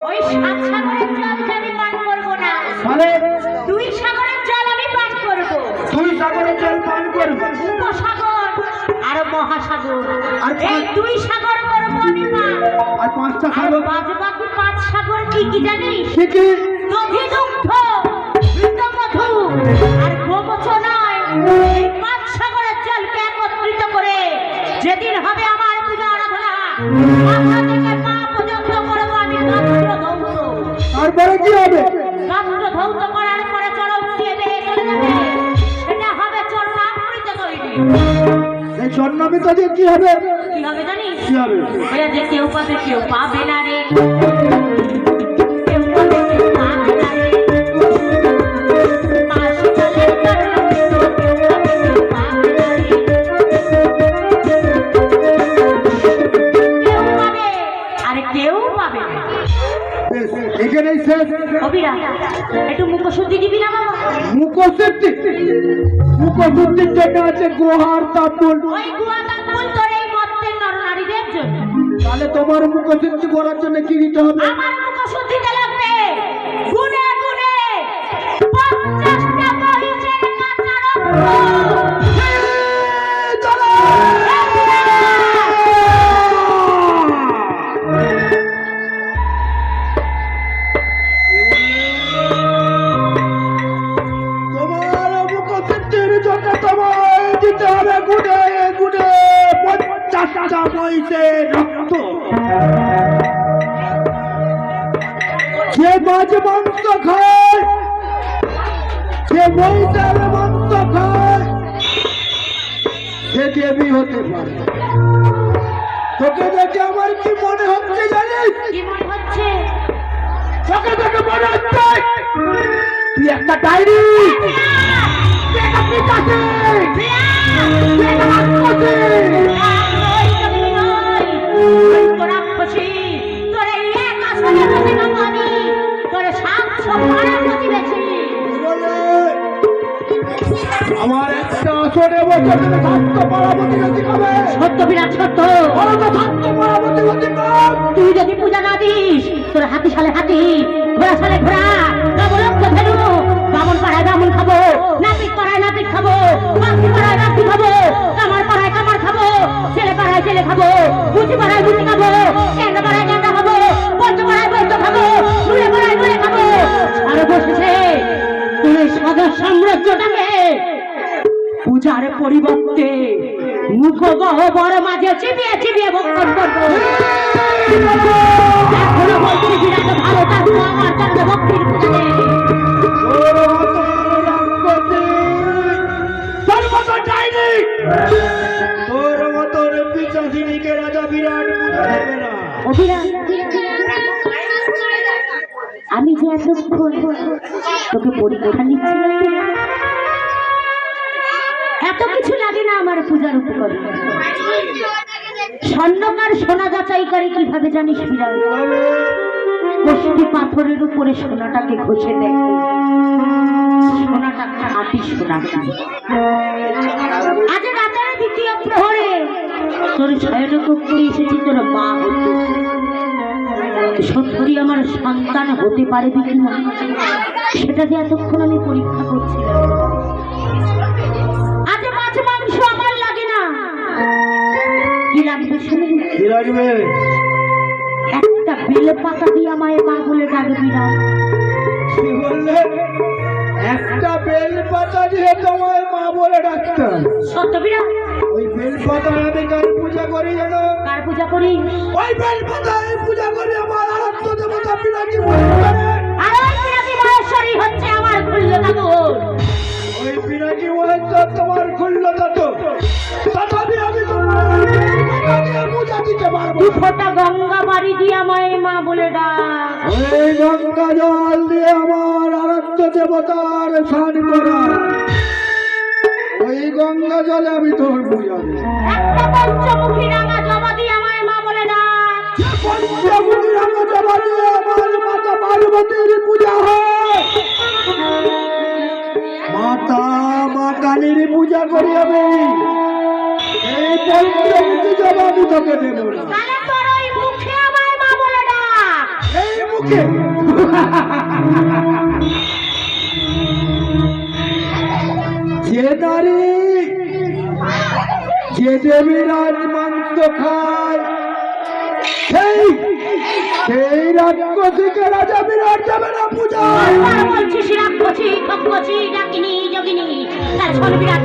ওই সাত সাগরের জল আমি পান করবো না, মানে দুই সাগরের জল আমি পান করবো। দুই সাগরের জল পান করবো, উপসাগর আর মহাসাগর, আর এই দুই সাগর করবো আমি পান। আর পাঁচটা আর সাগর বাকি পাঁচ সাগর কি কি জানিস? কি? দধি দুগ্ধ ঘৃত মধু আর গোমোচনায়, এই পাঁচ সাগরের জলকে একত্রিত করে যেদিন হবে আমার পূজা আরাধনা, মাথা থেকে পা পর্যন্ত করবো আমি গাত্র ধৌত। তারপরে কি হবে? গাত্র ধৌত করার পরে চরণ দিয়ে বেয়ে চলে যাবে, সেটা হবে চরণামৃত তৈরি। এই জন্মামিত দিয়ে কি হবে? কি হবে জানিস? কি হবে? ওরা যে কেউ পাবে কেউ পাবে না রে, কেউ পাবে কেউ পাবে না রে। মাসকালের চরণামৃত কেউ পাবে কেউ পাবে না রে। কেউ পাবে আর কেউ পাবে না। বেশ, এখানেই শেষ। অবিরা একটু মুখশুদ্ধি দিবি না বাবা? মুখশুদ্ধি, মুখশুদ্ধির জন্য আছে গ্রহার তাম্বুল। ওই গুয়া তাম্বুল তোর এই মত্তের নরনারীদের জন্য। তাহলে তোমার মুখশুদ্ধি করার জন্য কি দিতে হবে? আমার মুখশুদ্ধিতে লাগবে গুনে গুনে 50টা মহিষের কাঁচা রক্ত। তোমার মুখশুদ্ধির জন্য তোমায় দিতে হবে গুনে গুনে 50টা মহিষের রক্ত। যে মাছ মাংস খায়, যে মহিষের মাংস খায়, সে দেবী হতে পারে। তোকে দেখে আমার কি মনে হচ্ছে জানিস? কি মনে হচ্ছে? তোকে দেখে মনে হচ্ছে তুই একটা ডায়েরি, তুই একটা পিতাসী, তুই একটা রাক্ষসী। আমার একটা আসরে বছর ধরে স্বাস্থ্য পরামতি গতি কবে? সত্য বিরাট সত্য। বলো তো স্বাস্থ্য পরামতি গতি কব? তুই যদি পূজা না দিস, তোর হাতি সালে হাতি, ঘোড়া সালে ঘোড়া, নবলক্ষ ধেনু, বামন পাড়ায় বামন খাবো, নাপিত পাড়ায় নাপিত খাবো, পাখি পাড়ায় পাখি খাবো, কামার পাড়ায় কামার খাবো, ছেলে পাড়ায় ছেলে খাবো, বুঝি পাড়ায় বুঝি খাবো, ক্যান্ডা পাড়ায় ক্যান্ডা খাবো, বৈদ্য পাড়ায় বৈদ্য খাবো, নুলে পাড়ায় নুলে খাবো। আর বসেছে তোর এই সাদা সাম্রাজ্যটাকে পূজার পরিবর্তে মুখগহ্বর মাঝে চিবিয়ে চিবিয়ে ভক্ষণ করবো। এখনো বলছি বিরাট ভালো থাকবো, আমার চন্দ্র ভক্তির পূজা নেই। তোর মতন পিতাসিনীকে রাজা বিরাট পূজা দেবে না। আমি যে এতক্ষণ তোকে পরীক্ষা নিচ্ছিলাম, এত কিছু লাগে না আমার পূজার উপকরণ। স্বর্ণকার সোনা যাচাইকারী কিভাবে জানিস বিরাট? কষ্টি পাথরের উপরে সোনাটাকে ঘষে দেখে সোনাটা খাঁটি সোনা। আজ রাতের দ্বিতীয় প্রহরে তোর শয়নকক্ষে এসেছি তোর মা হতে। সত্যি আমার সন্তান হতে পারবি কিনা সেটা যে এতক্ষণ আমি পরীক্ষা করছিলাম। আজ মাছ মাংস আমার লাগে না, কি লাগবে শুনে? কি লাগবে? একটা বেল পাতা দিয়ে আমায় মা বলে ডাকবি না। কি বললে? একটা বেল পাতা দিয়ে তোমায় মা বলে ডাকতাম? সত্যবিরা ওই বেল পাতা আমি কার পূজা করি জানো? কার পূজা করি? ওই বেল পাতা আমি পূজা করি আমার আরাধ্য দেবতা পিনাকি মহেশ্বরের। আর ওই পিনাকি মহেশ্বরী হচ্ছে আমার খুল্লতা বোন। ওই পিনাকি মহেশ্বর তোমার খুল্লতা তো, তথাপি আমি তোমার বেল পাতা দিয়ে পূজা দিতে পারবো। দু ফোঁটা গঙ্গা বাড়ি দিয়ে আমায় মা বলে ডাক। ওই গঙ্গা জল দিয়ে আমার আরাধ্য দেবতার স্নান করা, ওই গঙ্গা জলে আমি তোর পূজা দেব। একটা পঞ্চমুখী রাঙা জবা দিয়ে আমায় মা বলে ডাক। পঞ্চমুখী রাঙা জবা দিয়ে আমার মাতা পার্বতীর পূজা হয়। মাতা মা কালীর পূজা করি আমি। এই পঞ্চমুখী জবা আমি তোকে দেব না। তাহলে তোর ওই মুখে আমায় মা বলে ডাক। এই মুখে যে নারী যে দেবীর আজ মাংস খায় সেই রাক্ষসীকে রাজা বিরাট যাবে না পূজা। বারবার বলছিস রাক্ষসী খক্ষসী ডাকিনী যোগিনী তার ছল বিরাট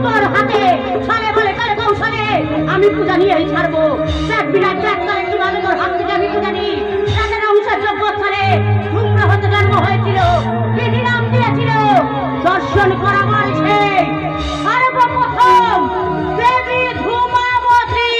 তোর হাতে ছলে বলে করে কৌশলে আমি পূজা নিয়েই ছাড়বো। দেখ বিরাট দেখ করে কিভাবে তোর হাত থেকে আমি পূজা নিই। রাজার অংশের যোগ্য স্থানে শুক্র হতে জন্ম হয়েছিল, বিধি নাম দিয়েছিল দর্শন করা মানছে সর্বপ্রথম দেবী ধূমাবতী।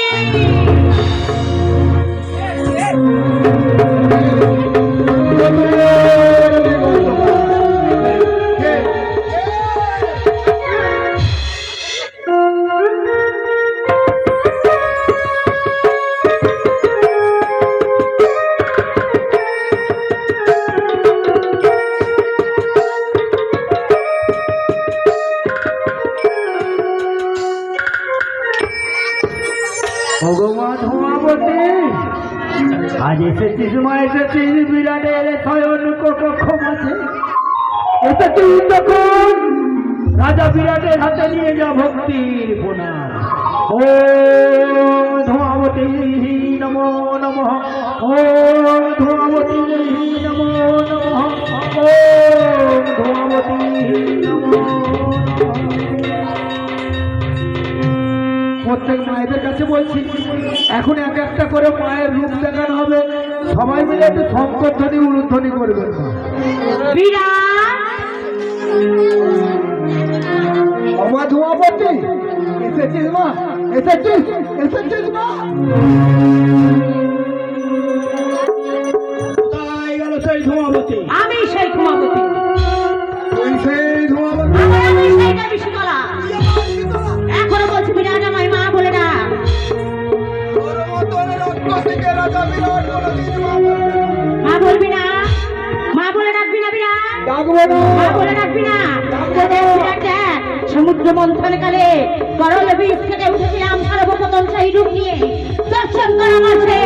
ভগবান ধূমাবতী, আজ এসেছিস মা, এসেছিস বিরাটের শয়ন কক্ষ মাঝে। এসেছিস তখন রাজা বিরাটের হাতে নিয়ে যা ভক্তির প্রণাম। ও ধূমাবতী নমো নমঃ, ও ধূমাবতী নমো নমঃ, ও ধূমাবতী নমো নমঃ। প্রত্যেক মায়েদের কাছে বলছি, এখন এক একটা করে মায়ের রূপ দেখানো হবে, সবাই মিলে একটু শঙ্করধ্বনি উলুধ্বনি করবেন। মা ধূমাবতী, এসেছিস মা, এসেছিস এসেছিস মা। তাই গেল সেই ধূমাবতী, আমি সেই ধূমাবতী, তুই সেই ধূমাবতী। আমি সেই দেবী শীতলা। এখনো বলছি বিরাট আমায় মা বলে না। মা বলবি না, মা বলে ডাকবি না বিরাট, ডাকবো না, মা বলে ডাকবি না। বিরাট দেখ, সমুদ্র মন্থন কালে করল বীজ থেকে উঠেছিলাম সর্বপ্রথম সেই রূপ নিয়ে দর্শন করা মাঝে